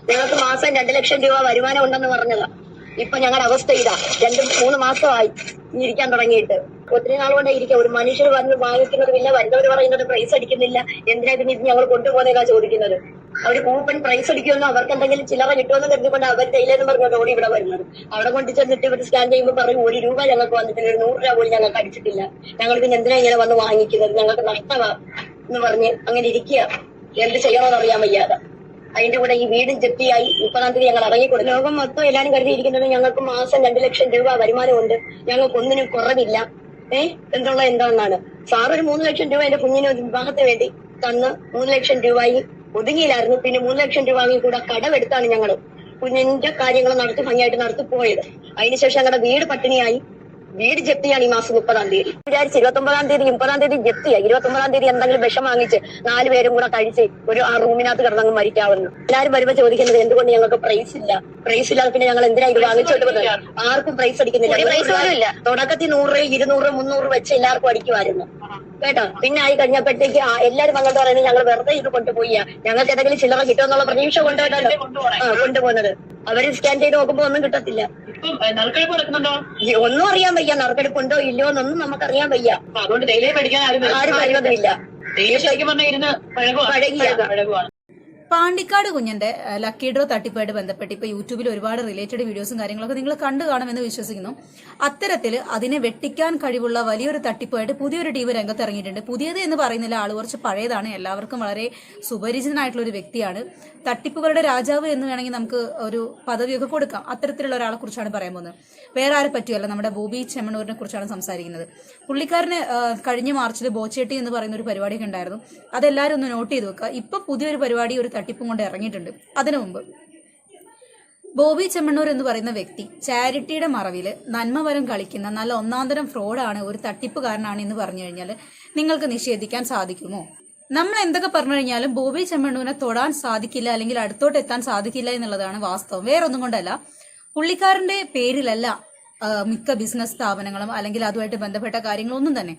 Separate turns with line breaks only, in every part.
ഞങ്ങൾക്ക് മാസം 2 ലക്ഷം രൂപ വരുമാനം ഉണ്ടെന്ന് പറഞ്ഞതാ. ഇപ്പൊ ഞങ്ങളുടെ അവസ്ഥ ഇതാ. 2-3 മാസമായി ഇരിക്കാൻ തുടങ്ങിയിട്ട്. ഒത്തിരി നാൾ കൊണ്ടേ ഇരിക്കാം. ഒരു മനുഷ്യർ വന്ന് വാങ്ങിക്കുന്നതുമില്ല, വരുന്നവർ പറയുന്നത് പ്രൈസ് അടിക്കുന്നില്ല. എന്തിനാ പിന്നെ ഇത് ഞങ്ങൾ കൊണ്ടുപോകുന്നേക്കാ ചോദിക്കുന്നത്. അവര് കൂപ്പൺ പ്രൈസ് അടിക്കുമെന്നോ അവർക്ക് എന്തെങ്കിലും ചില്ലറ കിട്ടുമെന്ന് കരുതിക്കൊണ്ട് അവർ തൈലെന്ന് പറഞ്ഞോണ്ട് ഓടി ഇവിടെ വരുന്നത്. അവിടെ കൊണ്ട് ചെന്നിട്ട് ഇവർ സ്കാൻ ചെയ്യുമ്പോൾ പറയും 1 രൂപ ഞങ്ങൾക്ക് വന്നിട്ടില്ല, 100 രൂപ പോലും ഞങ്ങൾക്ക് അടിച്ചിട്ടില്ല. ഞങ്ങൾ പിന്നെ എന്തിനാ ഇങ്ങനെ വന്ന് വാങ്ങിക്കുന്നത്, ഞങ്ങൾക്ക് നഷ്ടമാ എന്ന് പറഞ്ഞ് അങ്ങനെ ഇരിക്കുക. എന്ത് ചെയ്യണമെന്ന് അറിയാൻ വയ്യാതെ. അതിന്റെ കൂടെ ഈ വീടും ജപ്തിയായി. 30-ാം തീയതി ഞങ്ങൾ ഇറങ്ങിക്കൊടുക്കും. ലോകം മൊത്തം എല്ലാരും കരുതിയിരിക്കുന്നത് ഞങ്ങൾക്ക് മാസം 2 ലക്ഷം രൂപ വരുമാനമുണ്ട്, ഞങ്ങൾക്ക് ഒന്നിനും കുറവില്ല. എന്താണെന്നാണ്. സാർ ഒരു 3 ലക്ഷം രൂപ എന്റെ കുഞ്ഞിന് വിവാഹത്തിന് വേണ്ടി തന്ന് 3 ലക്ഷം രൂപയിൽ ഒതുങ്ങിയില്ലായിരുന്നു. പിന്നെ 3 ലക്ഷം രൂപ വാങ്ങി കൂടെ കടമെടുത്താണ് ഞങ്ങൾ കുഞ്ഞിന്റെ കാര്യങ്ങൾ ഭംഗിയായിട്ട് നടത്തി പോയത്. അതിനുശേഷം ഞങ്ങളുടെ വീട് പട്ടിണിയായി. വീട് ജപ്തിയാണ് ഈ മാസം 30-ാം തീയതി. വിചാരിച്ച് 29-ാം തീയതി 30-ാം തീയതി ജപ്തിയായി. 29-ാം തീയതി എന്തെങ്കിലും വിഷം വാങ്ങിച്ച് 4 പേരും കൂടെ കഴിച്ച് ആ റൂമിനകത്ത് കിടന്നങ്ങ് മരിക്കാവുന്നു. എല്ലാരും വരുമ്പോ ചോദിക്കുന്നത് എന്തുകൊണ്ട് ഞങ്ങൾക്ക് പ്രൈസ് ഇല്ല. പ്രൈസ് ഇല്ലാതെ പിന്നെ ഞങ്ങൾ എന്തിനാ ഇത് വാങ്ങിച്ചോട്ട് പോകുന്നത്. ആർക്കും പ്രൈസ് അടിക്കുന്നില്ല. തുടക്കത്തിൽ 100, 200, 300 വെച്ച് എല്ലാവർക്കും അടിക്കുമായിരുന്നു കേട്ടോ. പിന്നെ ആയി കഴിഞ്ഞപ്പോഴത്തേക്ക് എല്ലാരും അങ്ങോട്ട് പറയുന്നത് ഞങ്ങൾ വെറുതെ ഇത് കൊണ്ടുപോയി ഞങ്ങൾക്ക് എന്തെങ്കിലും ചില്ലറ കിട്ടുമെന്നുള്ള പ്രതീക്ഷ കൊണ്ടുപോകുന്നത്. അവര് സ്കാൻ ചെയ്ത് നോക്കുമ്പോ ഒന്നും കിട്ടത്തില്ല. ഒന്നും അറിയാൻ വയ്യ. നറുക്കെടുപ്പുണ്ടോ ഇല്ലയോ എന്നൊന്നും നമുക്കറിയാൻ വയ്യ.
അതുകൊണ്ട് തേയില പഠിക്കാൻ
ആരും കഴിയുന്നില്ല.
പഴകിയാണ്.
പാണ്ടിക്കാട് കുഞ്ഞന്റെ ലക്കി ഡ്രോ തട്ടിപ്പായിട്ട് ബന്ധപ്പെട്ട് ഇപ്പൊ യൂട്യൂബിൽ ഒരുപാട് റിലേറ്റഡ് വീഡിയോസും കാര്യങ്ങളൊക്കെ നിങ്ങൾ കണ്ടു കാണുമെന്ന് വിശ്വസിക്കുന്നു. അത്തരത്തിൽ അതിനെ വെട്ടിക്കാൻ കഴിവുള്ള വലിയൊരു തട്ടിപ്പായിട്ട് പുതിയൊരു ടീം രംഗത്ത് ഇറങ്ങിയിട്ടുണ്ട്. പുതിയത് എന്ന് പറയുന്നില്ല, ആള് കുറച്ച് പഴയതാണ്. എല്ലാവർക്കും വളരെ സുപരിചിതനായിട്ടുള്ള ഒരു വ്യക്തിയാണ്. തട്ടിപ്പുകളുടെ രാജാവ് എന്ന് വേണമെങ്കിൽ നമുക്ക് ഒരു പദവിയൊക്കെ കൊടുക്കാം. അത്തരത്തിലുള്ള ഒരാളെ കുറിച്ചാണ് പറയാൻ പോകുന്നത്. വേറെ ആരെ പറ്റിയല്ല, നമ്മുടെ ബോബി ചെമ്മണ്ണൂരിനെ കുറിച്ചാണ് സംസാരിക്കുന്നത്. പുള്ളിക്കാരന് കഴിഞ്ഞ മാർച്ചിൽ ബോച്ചേട്ടി എന്ന് പറയുന്ന ഒരു പരിപാടിയൊക്കെ ഉണ്ടായിരുന്നു. അതെല്ലാവരും ഒന്ന് നോട്ട് ചെയ്ത് വെക്കുക. ഇപ്പൊ പുതിയൊരു പരിപാടി, ഒരു തട്ടിപ്പും കൊണ്ട് ഇറങ്ങിയിട്ടുണ്ട്. അതിനു മുമ്പ് ബോബി ചെമ്മണ്ണൂർ എന്ന് പറയുന്ന വ്യക്തി ചാരിറ്റിയുടെ മറവിൽ നന്മവരം കളിക്കുന്ന നല്ല ഒന്നാന്തരം ഫ്രോഡാണ്, ഒരു തട്ടിപ്പുകാരനാണ് എന്ന് പറഞ്ഞു കഴിഞ്ഞാൽ നിങ്ങൾക്ക് നിഷേധിക്കാൻ സാധിക്കുമോ? നമ്മൾ എന്തൊക്കെ പറഞ്ഞു കഴിഞ്ഞാലും ബോബി ചെമ്മണ്ണൂരിനെ തൊടാൻ സാധിക്കില്ല, അല്ലെങ്കിൽ അടുത്തോട്ട് എത്താൻ സാധിക്കില്ല എന്നുള്ളതാണ് വാസ്തവം. വേറൊന്നും കൊണ്ടല്ല, പുള്ളിക്കാരന്റെ പേരിലല്ല മിക്ക ബിസിനസ് സ്ഥാപനങ്ങളും അല്ലെങ്കിൽ അതുമായിട്ട് ബന്ധപ്പെട്ട കാര്യങ്ങളൊന്നും തന്നെ.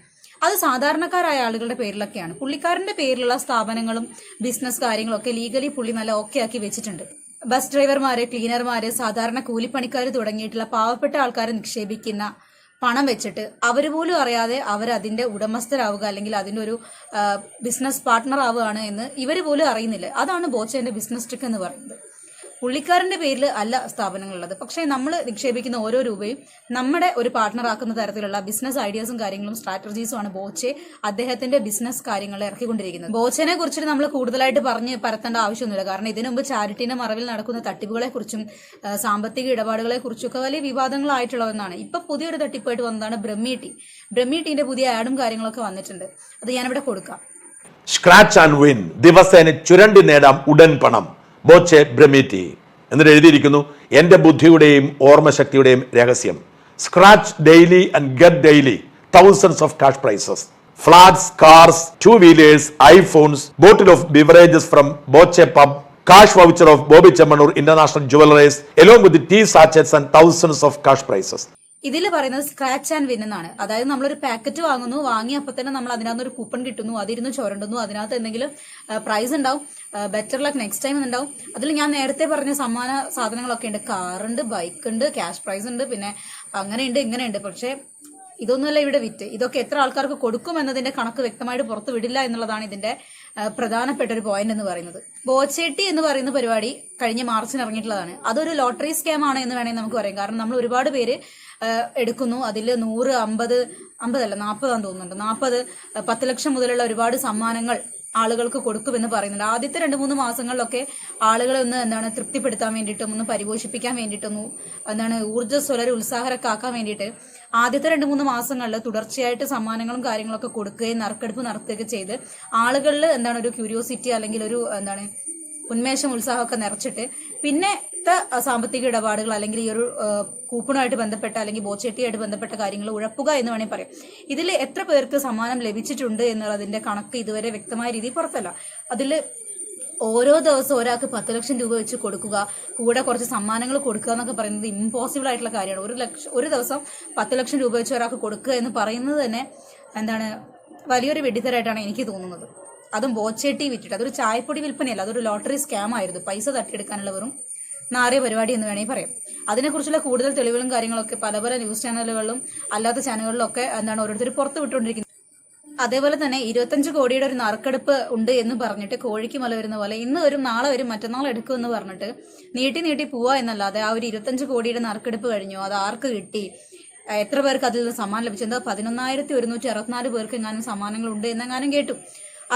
അത് സാധാരണക്കാരായ ആളുകളുടെ പേരിലൊക്കെയാണ്. പുള്ളിക്കാരന്റെ പേരിലുള്ള സ്ഥാപനങ്ങളും ബിസിനസ് കാര്യങ്ങളൊക്കെ ലീഗലി പുള്ളി നല്ല ഓക്കെ ആക്കി വെച്ചിട്ടുണ്ട്. ബസ് ഡ്രൈവർമാര്, ക്ലീനർമാര്, സാധാരണ കൂലിപ്പണിക്കാർ തുടങ്ങിയിട്ടുള്ള പാവപ്പെട്ട ആൾക്കാരെ നിക്ഷേപിക്കുന്ന പണം വെച്ചിട്ട് അവര് പോലും അറിയാതെ അവരതിന്റെ ഉടമസ്ഥരാവുക അല്ലെങ്കിൽ അതിന്റെ ഒരു ബിസിനസ് പാർട്ട്ണർ ആവുകയാണ് എന്ന് ഇവര് പോലും അറിയുന്നില്ല. അതാണ് ബോച്ചന്റെ ബിസിനസ് ട്രിക്ക് എന്ന് പറയുന്നത്. പുള്ളിക്കാരന്റെ പേരിൽ അല്ല സ്ഥാപനങ്ങളുള്ളത്, പക്ഷേ നമ്മൾ നിക്ഷേപിക്കുന്ന ഓരോ രൂപയും നമ്മുടെ ഒരു പാർട്ട്ണർ ആക്കുന്ന തരത്തിലുള്ള ബിസിനസ് ഐഡിയാസും കാര്യങ്ങളും സ്ട്രാറ്റജീസും ആണ് ബോച്ചെ അദ്ദേഹത്തിന്റെ ബിസിനസ് കാര്യങ്ങൾ ഇറക്കിക്കൊണ്ടിരിക്കുന്നത്. ബോച്ചനെ കുറിച്ചിട്ട് നമ്മൾ കൂടുതലായിട്ട് പറഞ്ഞ് പരത്തേണ്ട ആവശ്യമൊന്നുമില്ല. കാരണം ഇതിനു മുമ്പ് ചാരിറ്റിന്റെ മറവിൽ നടക്കുന്ന തട്ടിപ്പുകളെ കുറിച്ചും സാമ്പത്തിക ഇടപാടുകളെ കുറിച്ചൊക്കെ വലിയ വിവാദങ്ങളായിട്ടുള്ളതെന്നാണ്. ഇപ്പൊ പുതിയൊരു തട്ടിപ്പായിട്ട് വന്നതാണ് ബ്രഹ്മി ടീന്റെ പുതിയ ആഡും കാര്യങ്ങളൊക്കെ വന്നിട്ടുണ്ട്. അത് ഞാനിവിടെ കൊടുക്കാം.
സ്ക്രാച്ച് ആൻഡ് വിൻ, ദിവസേന ചുരണ്ടി നേടാം ഉടൻ പണം. ബോച്ചെ ബ്രഹ്മിറ്റി എന്നിട്ട് എഴുതിയിരിക്കുന്നു, എന്റെ ബുദ്ധിയുടെയും ഓർമ്മശക്തിയുടെയും രഹസ്യം. Scratch daily and get daily thousands of cash prizes. Flats, cars, 2-wheelers, iPhones, bottle of beverages from Boche Pub, cash voucher of Bobby Chemanur International Jewelers, along with the tea sachets and thousands of cash prizes.
ഇതിൽ പറയുന്നത് scratch and win എന്നാണ്. അതായത് നമ്മളൊരു packet വാങ്ങുന്നു, വാങ്ങിയപ്പോൾ തന്നെ നമ്മൾ അതിനകത്ത് ഒരു കൂപ്പൺ കിട്ടുന്നു, അതിരുന്ന് ചുരണ്ടുന്നു, അതിനകത്ത് എന്തെങ്കിലും പ്രൈസ് ഉണ്ടാവും, ബെറ്റർ ലക്ക് നെക്സ്റ്റ് ടൈം ഉണ്ടാവും. അതിൽ ഞാൻ നേരത്തെ പറഞ്ഞ സമ്മാന സാധനങ്ങളൊക്കെ ഉണ്ട്. കാറുണ്ട്, ബൈക്ക് ഉണ്ട്, ക്യാഷ് പ്രൈസ് ഉണ്ട്, പിന്നെ അങ്ങനെയുണ്ട് ഇങ്ങനെയുണ്ട്. പക്ഷേ ഇതൊന്നുമല്ല ഇവിടെ വിറ്റ്. ഇതൊക്കെ എത്ര ആൾക്കാർക്ക് കൊടുക്കും എന്നതിന്റെ കണക്ക് വ്യക്തമായിട്ട് പുറത്തു വിടില്ല എന്നുള്ളതാണ് ഇതിന്റെ പ്രധാനപ്പെട്ട ഒരു പോയിന്റ് എന്ന് പറയുന്നത്. ബോച്ചേട്ടി എന്ന് പറയുന്ന പരിപാടി കഴിഞ്ഞ മാർച്ചിന് ഇറങ്ങിയിട്ടുള്ളതാണ്. അതൊരു ലോട്ടറി സ്കാം ആണ് എന്ന് വേണമെങ്കിൽ നമുക്ക് പറയാം. കാരണം നമ്മൾ ഒരുപാട് പേര് എടുക്കുന്നു. അതിൽ 100, 50, 40 ആണെന്ന് തോന്നുന്നുണ്ട്, 40, 10 ലക്ഷം മുതലുള്ള ഒരുപാട് സമ്മാനങ്ങൾ ആളുകൾക്ക് കൊടുക്കുമെന്ന് പറയുന്നുണ്ട്. ആദ്യത്തെ 2-3 മാസങ്ങളിലൊക്കെ ആളുകളെ ഒന്ന് തൃപ്തിപ്പെടുത്താൻ വേണ്ടിയിട്ടും ഒന്ന് പരിപോഷിപ്പിക്കാൻ വേണ്ടിയിട്ടൊന്നും ഊർജ്ജസ്വലരെ ഉത്സാഹരൊക്കെ ആക്കാൻ വേണ്ടിയിട്ട് ആദ്യത്തെ 2-3 മാസങ്ങളിൽ തുടർച്ചയായിട്ട് സമ്മാനങ്ങളും കാര്യങ്ങളൊക്കെ കൊടുക്കുകയും നറുക്കെടുപ്പ് നടത്തുകയൊക്കെ ചെയ്ത് ആളുകളിൽ ഒരു ക്യൂരിയോസിറ്റി അല്ലെങ്കിൽ ഒരു ഉന്മേഷം, ഉത്സാഹമൊക്കെ നിറച്ചിട്ട് പിന്നത്തെ സാമ്പത്തിക ഇടപാടുകൾ അല്ലെങ്കിൽ ഈ ഒരു കൂപ്പണുമായിട്ട് ബന്ധപ്പെട്ട അല്ലെങ്കിൽ ബോച്ചേട്ടിയായിട്ട് ബന്ധപ്പെട്ട കാര്യങ്ങൾ ഉഴപ്പുക എന്ന് വേണമെങ്കിൽ പറയാം. ഇതിൽ എത്ര പേർക്ക് സമ്മാനം ലഭിച്ചിട്ടുണ്ട് എന്നുള്ളതിന്റെ കണക്ക് ഇതുവരെ വ്യക്തമായ രീതിയിൽ പുറത്തല്ല. അതിൽ ഓരോ ദിവസം ഒരാൾക്ക് 10 ലക്ഷം രൂപ വെച്ച് കൊടുക്കുക, കൂടെ കുറച്ച് സമ്മാനങ്ങൾ കൊടുക്കുക എന്നൊക്കെ പറയുന്നത് ഇമ്പോസിബിൾ ആയിട്ടുള്ള കാര്യമാണ്. ഒരു ദിവസം 10 ലക്ഷം രൂപ വെച്ച് ഒരാൾക്ക് കൊടുക്കുക എന്ന് പറയുന്നത് തന്നെ വലിയൊരു വെടിത്തരായിട്ടാണ് എനിക്ക് തോന്നുന്നത്. അതും ബോച്ചേട്ടി വിറ്റിട്ട്. അതൊരു ചായപ്പൊടി വിൽപ്പനയല്ല, അതൊരു ലോട്ടറി സ്കാം ആയിരുന്നു. പൈസ തട്ടിയെടുക്കാനുള്ള വെറും നാറിയ പരിപാടി എന്ന് വേണമെങ്കിൽ പറയാം. അതിനെക്കുറിച്ചുള്ള കൂടുതൽ തെളിവുകളും കാര്യങ്ങളൊക്കെ പല പല ന്യൂസ് ചാനലുകളിലും അല്ലാത്ത ചാനലുകളിലും ഒക്കെ ഓരോരുത്തർ പുറത്തു വിട്ടുകൊണ്ടിരിക്കുന്നത്. അതേപോലെ തന്നെ 25 കോടിയുടെ ഒരു നറുക്കെടുപ്പ് ഉണ്ട് എന്ന് പറഞ്ഞിട്ട് കോഴിക്ക് മല വരുന്ന പോലെ ഇന്ന് വരും നാളെ വരും മറ്റന്നാൾ എടുക്കുമെന്ന് പറഞ്ഞിട്ട് നീട്ടി പോവാ എന്നല്ലാതെ ആ ഒരു 25 കോടിയുടെ നറുക്കെടുപ്പ് കഴിഞ്ഞു, അത് ആർക്ക് കിട്ടി, എത്ര പേർക്ക് അതിൽ നിന്ന് സമ്മാനം ലഭിച്ചു, എന്താ 11,164 പേർക്ക് എങ്ങാനും സമ്മാനങ്ങൾ ഉണ്ട് എന്നെങ്ങാനും കേട്ടു.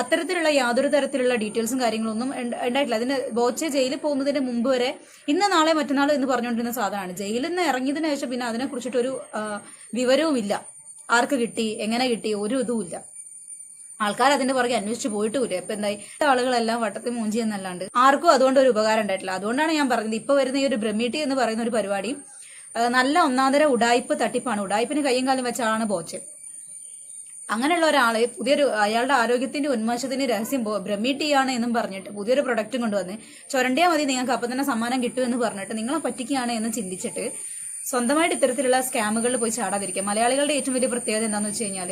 അത്തരത്തിലുള്ള യാതൊരു തരത്തിലുള്ള ഡീറ്റെയിൽസും കാര്യങ്ങളൊന്നും ഉണ്ടായിട്ടില്ല. അതിന് ബോച്ചെ ജയിലിൽ പോകുന്നതിന് മുമ്പ് വരെ ഇന്ന് നാളെ മറ്റന്നാൾ എന്ന് പറഞ്ഞുകൊണ്ടിരുന്ന സാധനമാണ്. ജയിലിൽ നിന്ന് ഇറങ്ങിയതിനു ശേഷം പിന്നെ അതിനെ കുറിച്ചിട്ടൊരു വിവരവും ഇല്ല. ആർക്ക് കിട്ടി, എങ്ങനെ കിട്ടി, ഒരു ഇതുമില്ല. ആൾക്കാർ അതിന്റെ പുറകെ അന്വേഷിച്ച് പോയിട്ടുമില്ല. ഇപ്പൊ എന്തായി, ആളുകളെല്ലാം വട്ടത്തിൽ മൂഞ്ചി എന്നല്ലാണ്ട് ആർക്കും അതുകൊണ്ട് ഒരു ഉപകാരം ഉണ്ടായിട്ടില്ല. അതുകൊണ്ടാണ് ഞാൻ പറഞ്ഞത്, ഇപ്പൊ വരുന്ന ഈ ഒരു ബ്രഹ്മീട്ടി എന്ന് പറയുന്ന ഒരു പരിപാടി നല്ല ഒന്നാന്തര ഉടായ്പ് തട്ടിപ്പാണ്. ഉടായ്പിന് കയ്യും കാലം വെച്ച ആളാണ് ബോച്ചെ. അങ്ങനെയുള്ള ഒരാളെ അയാളുടെ ആരോഗ്യത്തിന്റെ ഉന്മേഷത്തിന്റെ രഹസ്യം ബ്രഹ്മീട്ടിയാണ് എന്നും പറഞ്ഞിട്ട് പുതിയൊരു പ്രൊഡക്റ്റും കൊണ്ടുവന്ന് ചുരണ്ടിയാൽ മതി നിങ്ങൾക്ക് അപ്പം തന്നെ സമ്മാനം കിട്ടും എന്ന് പറഞ്ഞിട്ട് നിങ്ങളെ പറ്റിക്കുകയാണ് എന്ന് ചിന്തിച്ചിട്ട് സ്വന്തമായിട്ട് ഇത്തരത്തിലുള്ള സ്കാമുകളിൽ പോയി ചാടാതിരിക്കുക. മലയാളികളുടെ ഏറ്റവും വലിയ പ്രത്യേകത എന്താണെന്ന് വെച്ച് കഴിഞ്ഞാൽ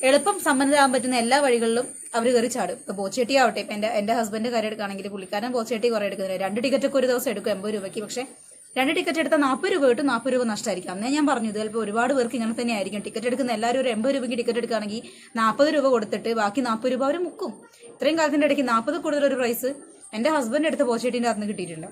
എളുപ്പം സമ്പന്നരാകാൻ പറ്റുന്ന എല്ലാ വഴികളിലും അവർ കയറി ചാടും. ഇപ്പൊ ബോച്ചേട്ടി ആവട്ടെ, ഇപ്പൊ എന്റെ ഹസ്ബൻഡ് കാര്യം എടുക്കുകയാണെങ്കിൽ പുള്ളിക്കാരൻ ബോച്ചേട്ടി കുറെ എടുക്കുന്നില്ല. 2 ടിക്കറ്റൊക്കെ ഒരു ദിവസം എടുക്കും 80 രൂപയ്ക്ക്. പക്ഷെ 2 ടിക്കറ്റ് എടുത്താൽ 40 രൂപ കിട്ടും, 40 രൂപ നഷ്ടമായിരിക്കും. അന്നേ ഞാൻ പറഞ്ഞു, ഇത് ചിലപ്പോൾ ഒരുപാട് പേർക്ക് ഇങ്ങനെ തന്നെ ആയിരിക്കും. ടിക്കറ്റ് എടുക്കുന്ന എല്ലാവരും ഒരു 80 രൂപയ്ക്ക് ടിക്കറ്റ് എടുക്കുകയാണെങ്കിൽ 40 രൂപ കൊടുത്തിട്ട് ബാക്കി 40 രൂപ അവർ മുക്കും. ഇത്രയും കാലത്തിന്റെ ഇടയ്ക്ക് 40 കൂടുതൽ ഒരു പ്രൈസ് എന്റെ ഹസ്ബൻഡ് എടുത്ത ബോച്ചേട്ടിന്റെ അകത്ത് കിട്ടിയിട്ടില്ല.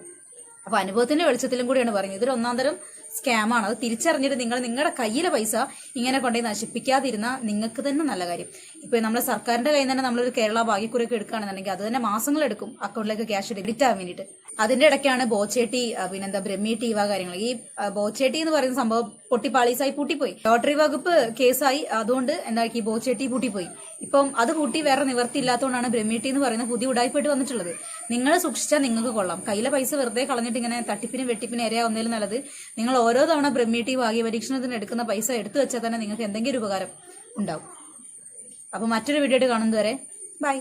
അപ്പൊ അനുഭവത്തിന്റെ വെളിച്ചത്തിലും കൂടിയാണ് പറയുന്നത്. ഇതൊരു ഒന്നാന്തരം സ്കാമാണ്. അത് തിരിച്ചറിഞ്ഞിട്ട് നിങ്ങളുടെ കയ്യിലെ പൈസ ഇങ്ങനെ കൊണ്ടുപോയി നശിപ്പിക്കാതിരുന്ന നിങ്ങൾക്ക് തന്നെ നല്ല കാര്യം. ഇപ്പൊ നമ്മളെ സർക്കാരിന്റെ കയ്യിൽ നിന്ന് തന്നെ നമ്മളൊരു കേരള ഭാഗ്യക്കുറിയൊക്കെ എടുക്കുകയാണെന്നുണ്ടെങ്കിൽ അത് തന്നെ മാസങ്ങളെടുക്കും അക്കൗണ്ടിലേക്ക് ക്യാഷ് ഡെബിറ്റ് ആവാൻ വേണ്ടിയിട്ട്. അതിന്റെ ഇടയ്ക്കാണ് ബോച്ചേട്ടി പിന്നെന്താ ബ്രഹ്മീട്ടി ഇവ കാര്യങ്ങൾ. ഈ ബോച്ചേട്ടി എന്ന് പറയുന്ന സംഭവം പൊട്ടിപ്പാളീസായി പൂട്ടിപ്പോയി. ലോട്ടറി വകുപ്പ് കേസായി, അതുകൊണ്ട് എന്താക്കി ബോച്ചേട്ടി പൂട്ടിപ്പോയി. ഇപ്പം അത് പൂട്ടി വേറെ നിവർത്തി ഇല്ലാത്തതുകൊണ്ടാണ് ബ്രഹ്മീട്ടി എന്ന് പറയുന്ന പുതിയ ഉടായ്പായിട്ട് വന്നിട്ടുള്ളത്. നിങ്ങൾ സൂക്ഷിച്ചാൽ നിങ്ങൾക്ക് കൊള്ളാം. കയ്യിലെ പൈസ വെറുതെ കളഞ്ഞിട്ട് ഇങ്ങനെ തട്ടിപ്പിനും വെട്ടിപ്പിനും ഇരയാവുന്നതിലും നല്ലത് നിങ്ങൾ ഓരോ തവണ ബ്രഹ്മീട്ടി ഭാഗ്യ പരീക്ഷണത്തിന് എടുക്കുന്ന പൈസ എടുത്തു വെച്ചാൽ തന്നെ നിങ്ങൾക്ക് എന്തെങ്കിലും ഒരു ഉപകാരം ഉണ്ടാവും. അപ്പൊ മറ്റൊരു വീഡിയോ കാണുന്നതുവരെ ബൈ.